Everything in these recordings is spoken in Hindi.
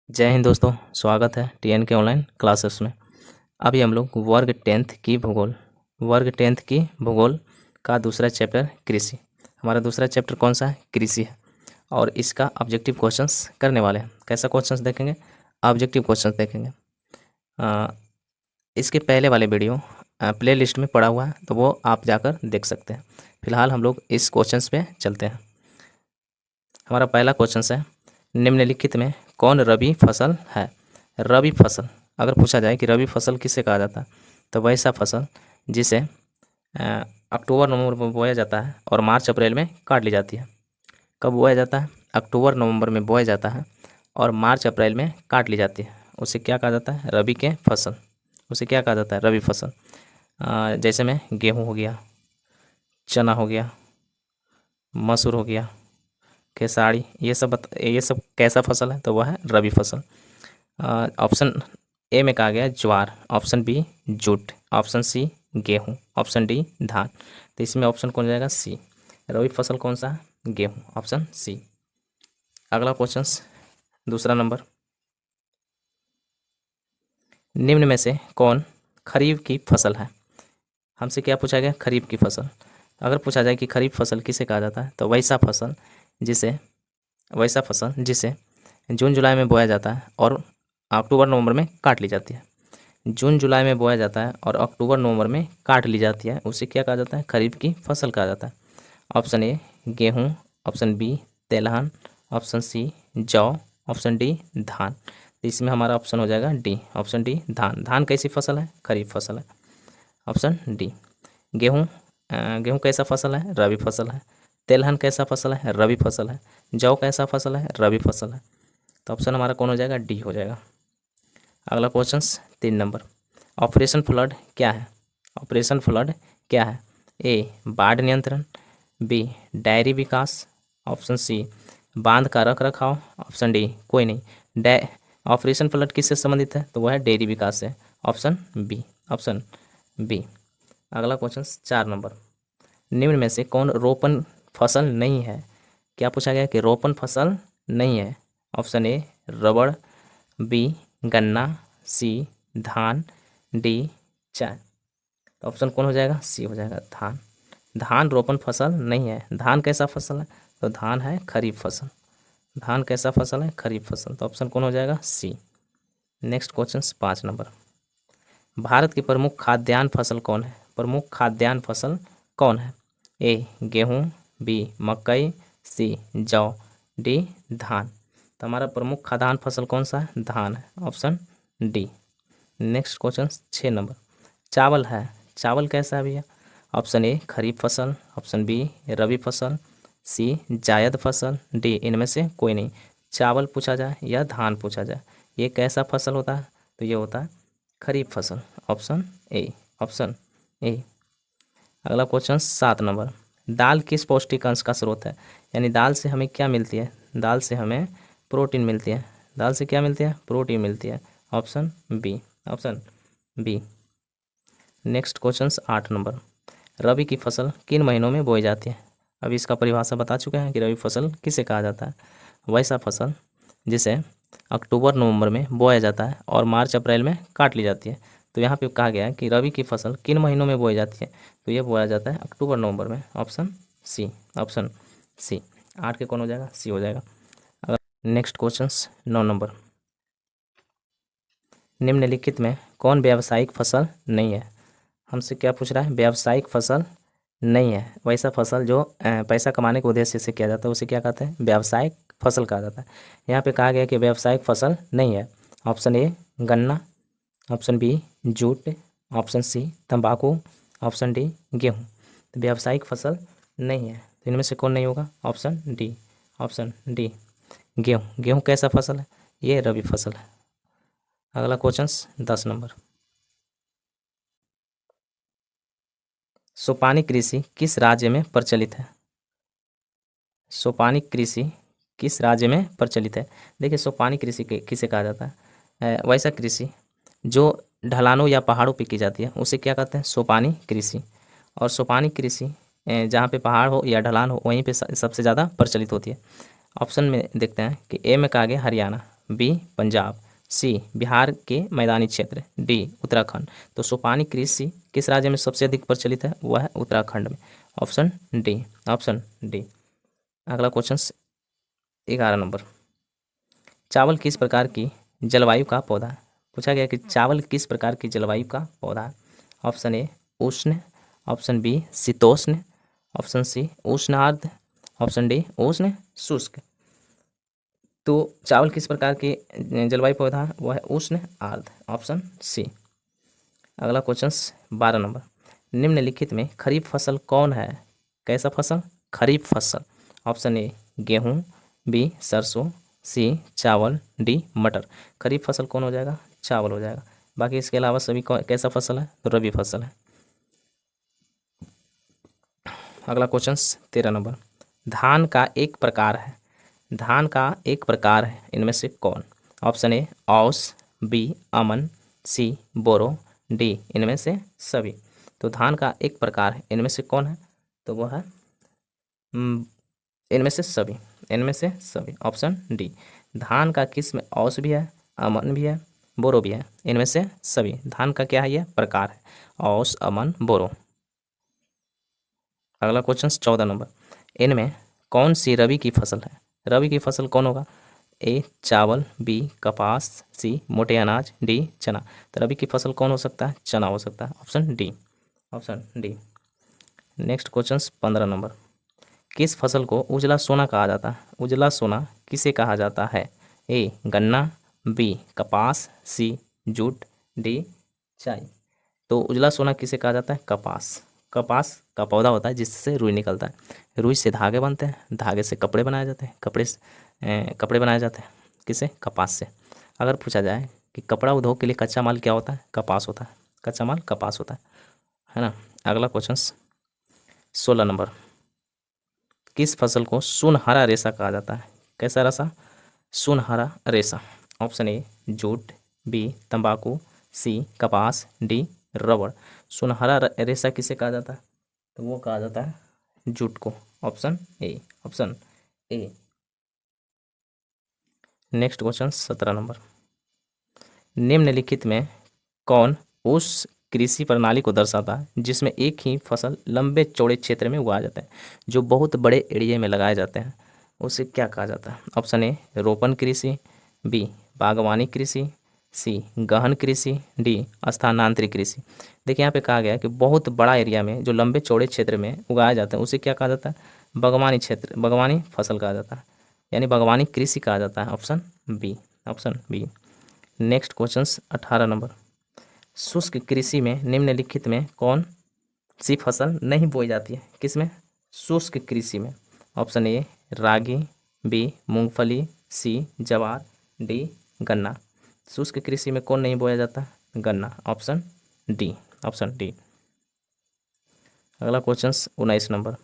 जय हिंद दोस्तों, स्वागत है टीएन के ऑनलाइन क्लासेस में। अभी हम लोग वर्ग टेंथ की भूगोल का दूसरा चैप्टर कृषि। हमारा दूसरा चैप्टर कौन सा है? कृषि है। और इसका ऑब्जेक्टिव क्वेश्चंस करने वाले हैं। कैसा क्वेश्चंस देखेंगे? ऑब्जेक्टिव क्वेश्चंस देखेंगे। इसके पहले वाले वीडियो प्ले लिस्ट में पड़ा हुआ है, तो वो आप जाकर देख सकते हैं। फिलहाल हम लोग इस क्वेश्चंस पे चलते हैं। हमारा पहला क्वेश्चन है, निम्नलिखित में कौन रबी फसल है? रबी फसल अगर पूछा जाए कि रबी फसल किसे कहा जाता है, तो वैसा फसल जिसे अक्टूबर नवंबर में बोया जाता है और मार्च अप्रैल में काट ली जाती है। कब बोया जाता है? अक्टूबर नवंबर में बोया जाता है और मार्च अप्रैल में काट ली जाती है। उसे क्या कहा जाता है? रबी के फसल। उसे क्या कहा जाता है? रबी फसल। जैसे में गेहूँ हो गया, चना हो गया, मसूर हो गया, खेसारी, ये सब कैसा फसल है? तो वह है रबी फसल। ऑप्शन ए में कहा गया ज्वार, option B jute, option C गेहूँ, ऑप्शन डी धान। तो इसमें ऑप्शन कौन जाएगा? सी। रबी फसल कौन सा है? गेहूँ, ऑप्शन सी। अगला क्वेश्चन, दूसरा नंबर, निम्न में से कौन खरीफ की फसल है? हमसे क्या पूछा गया? खरीफ की फसल। अगर पूछा जाए कि खरीफ फसल किसे कहा जाता है, तो वैसा फसल जिसे जून जुलाई में बोया जाता है और अक्टूबर नवंबर में काट ली जाती है। जून जुलाई में बोया जाता है और अक्टूबर नवंबर में काट ली जाती है, उसे क्या कहा जाता है? खरीफ की फसल कहा जाता है। ऑप्शन ए गेहूँ, ऑप्शन बी तेलहन, ऑप्शन सी जौ, ऑप्शन डी धान। तो इसमें हमारा ऑप्शन हो जाएगा डी, ऑप्शन डी धान। धान कैसी फसल है? खरीफ फसल है, ऑप्शन डी। गेहूँ गेहूँ कैसा फसल है? रबी फसल है। तेलहन कैसा फसल है? रबी फसल है। जौ कैसा फसल है? रबी फसल है। तो ऑप्शन हमारा कौन हो जाएगा? डी हो जाएगा। अगला क्वेश्चन 3 नंबर, ऑपरेशन फ्लड क्या है? ऑपरेशन फ्लड क्या है? ए बाढ़ नियंत्रण, बी डेयरी विकास, ऑप्शन सी बांध का रख रखाव, ऑप्शन डी कोई नहीं। ऑपरेशन फ्लड किससे संबंधित है? तो वह है डेयरी विकास से, ऑप्शन बी, ऑप्शन बी। अगला क्वेश्चन 4 नंबर, निम्न में से कौन रोपण फसल नहीं है? क्या पूछा गया कि रोपण फसल नहीं है? ऑप्शन ए रबड़, बी गन्ना, सी धान, डी चाय। तो ऑप्शन कौन हो जाएगा? सी हो जाएगा, धान। धान रोपण फसल नहीं है। धान कैसा फसल है? तो धान है खरीफ फसल। धान कैसा फसल है? खरीफ फसल। तो ऑप्शन कौन हो जाएगा? सी। नेक्स्ट क्वेश्चन 5 नंबर, भारत की प्रमुख खाद्यान्न फसल कौन है? प्रमुख खाद्यान्न फसल कौन है? ए गेहूँ, बी मकई, सी जौ, डी धान। तो हमारा प्रमुख खाद्यान्न फसल कौन सा है? धान है, option D. Next question 6 number, चावल है। चावल कैसा है भैया? ऑप्शन ए खरीफ फसल, ऑप्शन बी रबी फसल, सी जायद फसल, डी इनमें से कोई नहीं। चावल पूछा जाए या धान पूछा जाए, ये कैसा फसल होता है? तो ये होता है खरीफ फसल, ऑप्शन ए, ऑप्शन ए। अगला क्वेश्चन 7 नंबर, दाल किस पौष्टिक अंश का स्रोत है? यानी दाल से हमें क्या मिलती है? दाल से हमें प्रोटीन मिलती है। दाल से क्या मिलती है? प्रोटीन मिलती है, option B, option B. Next question 8 number, रबी की फसल किन महीनों में बोई जाती है? अभी इसका परिभाषा बता चुके हैं कि रबी फसल किसे कहा जाता है। वैसा फसल जिसे अक्टूबर नवंबर में बोया जाता है और मार्च अप्रैल में काट ली जाती है। तो यहाँ पे कहा गया है कि रबी की फसल किन महीनों में बोई जाती है, तो ये बोया जाता है अक्टूबर नवंबर में, ऑप्शन सी, ऑप्शन सी। 8 के कौन हो जाएगा? सी हो जाएगा। अगर नेक्स्ट क्वेश्चन 9 नंबर, निम्नलिखित में कौन व्यावसायिक फसल नहीं है? हमसे क्या पूछ रहा है? व्यावसायिक फसल नहीं है। वैसा फसल जो पैसा कमाने के उद्देश्य से किया जाता है उसे क्या कहते हैं? व्यावसायिक फसल कहा जाता है। यहाँ पे कहा गया कि व्यावसायिक फसल नहीं है। ऑप्शन ए गन्ना, option B jute, option C तंबाकू, ऑप्शन डी गेहूँ। तो व्यावसायिक फसल नहीं है, तो इनमें से कौन नहीं होगा? ऑप्शन डी, ऑप्शन डी गेहूँ। गेहूँ कैसा फसल है? ये रबी फसल है। अगला क्वेश्चन 10 नंबर, सोपानी कृषि किस राज्य में प्रचलित है? सोपानी कृषि किस राज्य में प्रचलित है? देखिए, सोपानी कृषि किसे कहा जाता है? वैसा कृषि जो ढलानों या पहाड़ों पे की जाती है उसे क्या कहते हैं? सोपानी कृषि। और सोपानी कृषि जहाँ पे पहाड़ हो या ढलान हो वहीं पे सबसे ज़्यादा प्रचलित होती है। ऑप्शन में देखते हैं कि ए में कहा गया हरियाणा, बी पंजाब, सी बिहार के मैदानी क्षेत्र, डी उत्तराखंड। तो सोपानी कृषि किस राज्य में सबसे अधिक प्रचलित है? वह है उत्तराखंड में। Option D, option D. अगला क्वेश्चन 11 नंबर, चावल किस प्रकार की जलवायु का पौधा है? पूछा गया कि चावल किस प्रकार की जलवायु का पौधा है? ऑप्शन ए उष्ण, ऑप्शन बी शीतोष्ण, ऑप्शन सी उष्ण आर्द्र, ऑप्शन डी उष्ण शुष्क। तो चावल किस प्रकार की जलवायु पौधा है? वह है उष्ण आर्द्र, ऑप्शन सी। अगला क्वेश्चन 12 नंबर, निम्नलिखित में खरीफ फसल कौन है? कैसा फसल? खरीफ फसल। ऑप्शन ए गेहूँ, बी सरसों, सी चावल, डी मटर। खरीफ फसल कौन हो जाएगा? चावल हो जाएगा। बाकी इसके अलावा सभी कैसा फसल है? तो रबी फसल है। अगला क्वेश्चन 13 नंबर, धान का एक प्रकार है, धान का एक प्रकार है, इनमें से कौन? ऑप्शन ए औस, बी अमन, सी बोरो, डी इनमें से सभी। तो धान का एक प्रकार है, इनमें से कौन है? तो वो है इनमें से सभी, इनमें से सभी, ऑप्शन डी। धान का किस्म औस भी है, अमन भी है, बोरो भी है, इनमें से सभी। धान का क्या है? ये प्रकार है, औस अमन बोरो। अगला क्वेश्चन 14 नंबर, इनमें कौन सी रबी की फसल है? रबी की फसल कौन होगा? ए चावल, बी कपास, सी मोटे अनाज, डी चना। तो रबी की फसल कौन हो सकता है? चना हो सकता है, option D, option D. Next question 15 number, किस फसल को उजला सोना कहा जाता है? उजला सोना किसे कहा जाता है? ए गन्ना, बी कपास, सी जूट, डी चाय। तो उजला सोना किसे कहा जाता है? कपास। कपास का पौधा होता है जिससे रुई निकलता है, रुई से धागे बनते हैं, धागे से कपड़े बनाए जाते हैं, कपड़े बनाए जाते हैं किसे? कपास से। अगर पूछा जाए कि कपड़ा उद्योग के लिए कच्चा माल क्या होता है? कपास होता है, कच्चा माल कपास होता है ना। अगला क्वेश्चन 16 नंबर, किस फसल को सुनहरा रेशा कहा जाता है? कैसा रेशा? सुनहरा रेशा। ऑप्शन ए जूट, बी तंबाकू, सी कपास, डी रबड़। सुनहरा रेशा किसे कहा जाता है? तो वो कहा जाता है जूट को, option A, option A. Next question 17 number, निम्नलिखित में कौन उस कृषि प्रणाली को दर्शाता है जिसमें एक ही फसल लंबे चौड़े क्षेत्र में उगाया जाता है, जो बहुत बड़े एरिया में लगाए जाते हैं, उसे क्या कहा जाता है? ऑप्शन ए रोपण कृषि, बी बागवानी कृषि, सी गहन कृषि, डी स्थानांतरित कृषि। देखिए यहाँ पे कहा गया है कि बहुत बड़ा एरिया में जो लंबे चौड़े क्षेत्र में उगाया जाता है उसे क्या कहा जाता है? बागवानी क्षेत्र, बागवानी फसल कहा जाता है, यानी बागवानी कृषि कहा जाता है, option B, option B. Next question 18 number, शुष्क कृषि में निम्नलिखित में कौन सी फसल नहीं बोई जाती है? किसमें? शुष्क कृषि में। ऑप्शन ए रागी, बी मूंगफली, सी ज्वार, डी गन्ना। शुष्क कृषि में कौन नहीं बोया जाता? गन्ना, ऑप्शन डी, ऑप्शन डी। अगला क्वेश्चन 19 नंबर,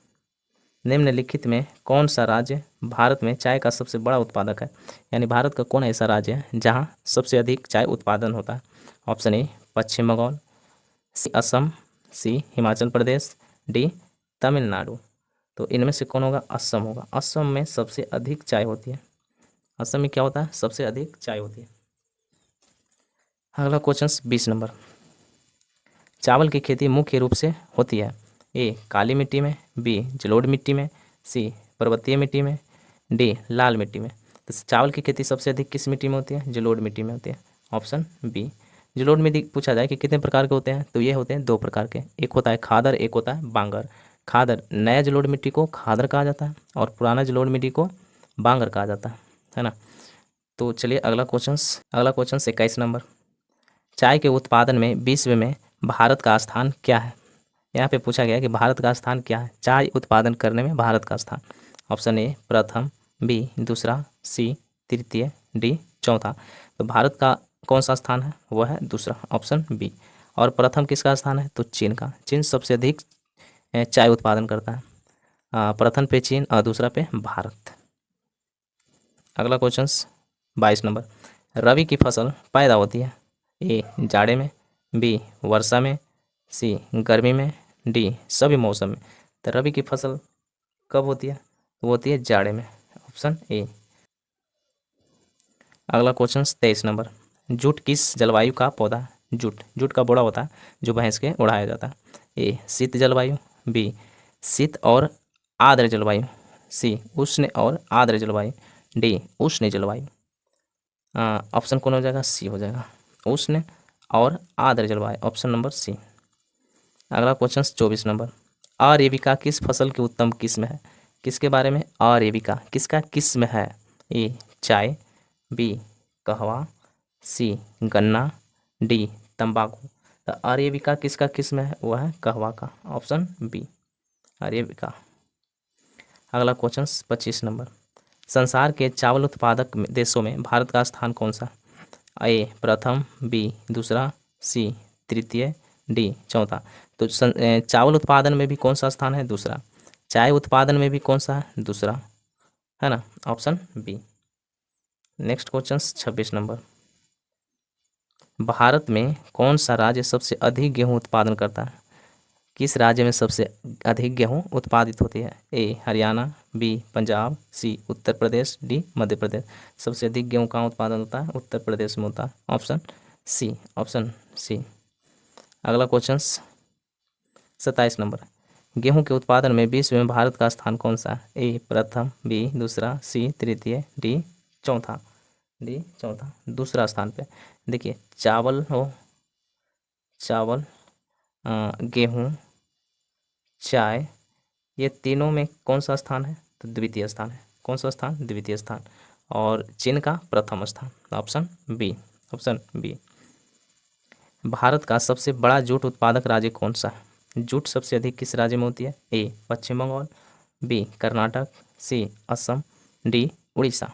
निम्नलिखित में कौन सा राज्य भारत में चाय का सबसे बड़ा उत्पादक है? यानी भारत का कौन ऐसा राज्य है जहां सबसे अधिक चाय उत्पादन होता है? Option A Paschim Bangal, C Assam, C Himachal Pradesh, D Tamil Nadu. तो इनमें से कौन होगा? असम होगा। असम में सबसे अधिक चाय होती है, असम में क्या होता है? सबसे अधिक चाय होती है। अगला क्वेश्चन 20 नंबर, चावल की खेती मुख्य रूप से होती है ए काली मिट्टी में, बी जलोढ़ मिट्टी में, सी पर्वतीय मिट्टी में, डी लाल मिट्टी में। तो चावल की खेती सबसे अधिक किस मिट्टी में होती है? जलोढ़ मिट्टी में होती है, ऑप्शन बी। जलोढ़ मिट्टी पूछा जाए कि कितने प्रकार के होते हैं, तो ये होते हैं दो प्रकार के, एक होता है खादर, एक होता है बांगर। खादर, नया जलोढ़ मिट्टी को खादर कहा जाता है और पुराना जलोढ़ मिट्टी को बांगर कहा जाता है ना। तो चलिए अगला क्वेश्चन 21 नंबर, चाय के उत्पादन में विश्व में भारत का स्थान क्या है? यहाँ पे पूछा गया है कि भारत का स्थान क्या है चाय उत्पादन करने में? भारत का स्थान, ऑप्शन ए प्रथम, बी दूसरा, सी तृतीय, डी चौथा। तो भारत का कौन सा स्थान है? वह है दूसरा, ऑप्शन बी। और प्रथम किसका स्थान है? तो चीन का। चीन सबसे अधिक चाय उत्पादन करता है, प्रथम पे चीन और दूसरा पे भारत। अगला क्वेश्चन 22 नंबर, रबी की फसल पैदा होती है ए जाड़े में, बी वर्षा में, सी गर्मी में, डी सभी मौसम में। तो रबी की फसल कब होती है? वो होती है जाड़े में, ऑप्शन ए। अगला क्वेश्चन 23 नंबर, जूट किस जलवायु का पौधा है? जूट का बोरा होता है जो भैंस के उड़ाया जाता है। ए शीत जलवायु, बी शीत और आर्द्र जलवायु, सी उष्ण और आर्द्र जलवायु, डी उष्ण जलवायु। ऑप्शन कौन हो जाएगा? सी हो जाएगा, उष्ण और आर्द्र जलवायु, ऑप्शन नंबर सी। अगला क्वेश्चन 24 नंबर, अरेबिका किस फसल की उत्तम किस्म है? किसके बारे में? अरेबिका किसका किस्म है? ए चाय, बी कहवा, सी गन्ना, डी तंबाकू। तो अरेबिका किसका किस्म है? वह है कहवा का, ऑप्शन बी अरेबिका। अगला क्वेश्चन 25 नंबर, संसार के चावल उत्पादक देशों में भारत का स्थान कौन सा? ए प्रथम, बी दूसरा, सी तृतीय, डी चौथा। तो चावल उत्पादन में भी कौन सा स्थान है? दूसरा। चाय उत्पादन में भी कौन सा है? दूसरा, है ना, option B. Next question 26 number, Bharat में कौन सा राज्य सबसे अधिक गेहूं उत्पादन करता है? किस राज्य में सबसे अधिक गेहूं उत्पादित होती है? ए हरियाणा, बी पंजाब, सी उत्तर प्रदेश, डी मध्य प्रदेश। सबसे अधिक गेहूं कहाँ उत्पादन होता है? उत्तर प्रदेश में होता है, ऑप्शन सी, ऑप्शन सी। अगला क्वेश्चन 27 नंबर, गेहूं के उत्पादन में विश्व में भारत का स्थान कौन सा है? ए प्रथम, बी दूसरा, सी तृतीय, डी चौथा। डी चौथा, दूसरा स्थान पे। देखिए चावल गेहूं, चाय, ये तीनों में कौन सा स्थान है? तो द्वितीय स्थान है। कौन सा स्थान? द्वितीय स्थान। और चीन का प्रथम स्थान, option B, option B. Bharat का सबसे बड़ा जूट उत्पादक राज्य कौन सा है? जूट सबसे अधिक किस राज्य में होती है? ए पश्चिम बंगाल, बी कर्नाटक, सी असम, डी उड़ीसा।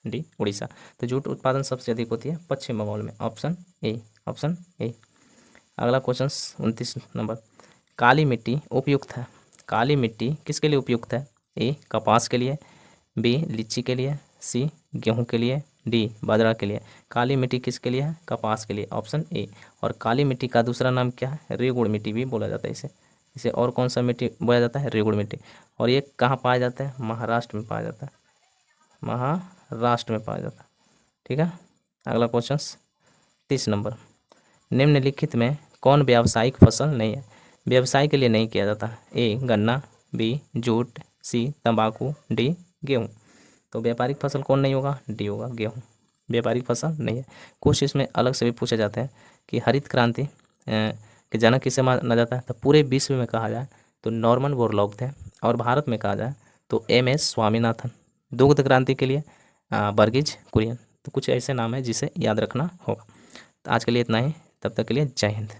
डी उड़ीसा। तो जूट उत्पादन सबसे अधिक होती है पश्चिम बंगाल में, ऑप्शन ए, ऑप्शन ए। अगला क्वेश्चन 29 नंबर, काली मिट्टी उपयुक्त है? काली मिट्टी किसके लिए उपयुक्त है? ए कपास के लिए, बी लीची के लिए, सी गेहूं के लिए, डी बाजरा के लिए। काली मिट्टी किसके लिए है? कपास के लिए, ऑप्शन ए। और काली मिट्टी का दूसरा नाम क्या है? रेगुड़ मिट्टी भी बोला जाता है इसे और कौन सा मिट्टी बोला जाता है? रेगुड़ मिट्टी। और ये कहाँ पाया जाता है? महाराष्ट्र में पाया जाता है, महाराष्ट्र में पाया जाता है। ठीक है। अगला क्वेश्चन 30 नंबर, निम्नलिखित में कौन व्यावसायिक फसल नहीं है? व्यवसाय के लिए नहीं किया जाता है। ए गन्ना, बी जूट, सी तंबाकू, डी गेहूँ। तो व्यापारिक फसल कौन नहीं होगा? डी होगा, गेहूँ। व्यापारिक फसल नहीं है। कुछ इसमें अलग से भी पूछे जाते हैं कि हरित क्रांति के जनक किसे माना जाता है? तो पूरे विश्व में कहा जाए तो नॉर्मन बोरलॉग थे, और भारत में कहा जाए तो MS स्वामीनाथन। दुग्ध क्रांति के लिए वर्गीज कुरियन। तो कुछ ऐसे नाम है जिसे याद रखना होगा। तो आज के लिए इतना ही, तब तक के लिए जय हिंद।